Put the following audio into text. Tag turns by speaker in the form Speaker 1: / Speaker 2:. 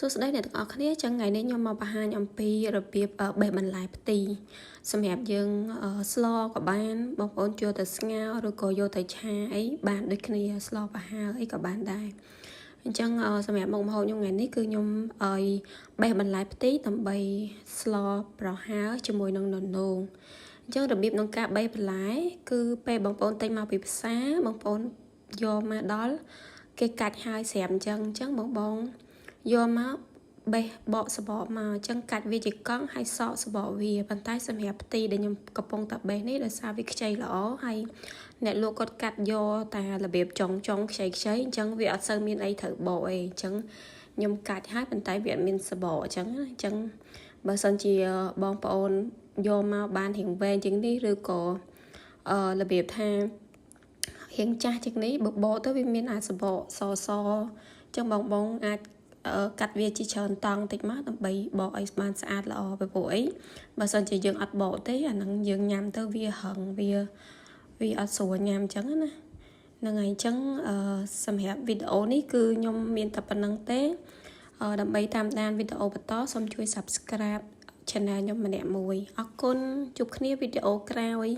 Speaker 1: សួស្តីអ្នកទាំងអស់គ្នាចឹងថ្ងៃនេះខ្ញុំមកបង្ហាញអំពីរបៀបបេះបន្លែផ្ទីសម្រាប់យើងស្លក៏បានបងប្អូនយកទៅស្ងោរឬក៏យកទៅឆាអីបានដូចគ្នាស្លប្រហើរអីក៏បានដែរអញ្ចឹងសម្រាប់មុខម្ហូបខ្ញុំថ្ងៃនេះគឺខ្ញុំឲ្យបេះបន្លែផ្ទីដើម្បីស្លប្រហើរជាមួយនឹងននោងអញ្ចឹងរបៀបក្នុងការបេះបន្លែគឺពេលបងប្អូនទិញមកពីផ្សារបងប្អូនយកមកដល់គេកាច់ហើយស្រាប់អញ្ចឹងបងយកមកបេះបកសបកមកអញ្ចឹងកាច់វាជាកង់ហើយសកសបកវាប៉ុន្តែសម្រាប់ផ្ទីដែលខ្ញុំកំពុងតែបេះនេះដោយសារវាខ្ចីល្អហើយអ្នកលក់គាត់កាត់យកតែរបៀបចុងខ្ចីអញ្ចឹងវាអត់សូវមានអីត្រូវបកអីអញ្ចឹងខ្ញុំកាច់ហើយប៉ុន្តែវាអត់មានសបកអញ្ចឹងបើសិនជាបងប្អូនយកមកបានរៀងវែងជាងនេះឬក៏របៀបថារៀងចាស់ជាងនេះបកទៅវាមានអាចសបកសអញ្ចឹងបងអាចកាត់វាជាច្រើនតង់តិចមកដើម្បីបកឲ្យបានស្អាតល្អពីព្រោះអីបើសិនជាយើងអត់បកទេអាហ្នឹងយើងញ៉ាំទៅវាហឹងវាអត់ស្រួលញ៉ាំអញ្ចឹងណាហ្នឹងហើយអញ្ចឹងសម្រាប់វីដេអូនេះគឺខ្ញុំមានតែប៉ុណ្្នឹងទេដើម្បីតាមដានវីដេអូបន្តសូមជួយ Subscribe Channel ខ្ញុំម្នាក់មួយអរគុណជួបគ្នាវីដេអូក្រោយ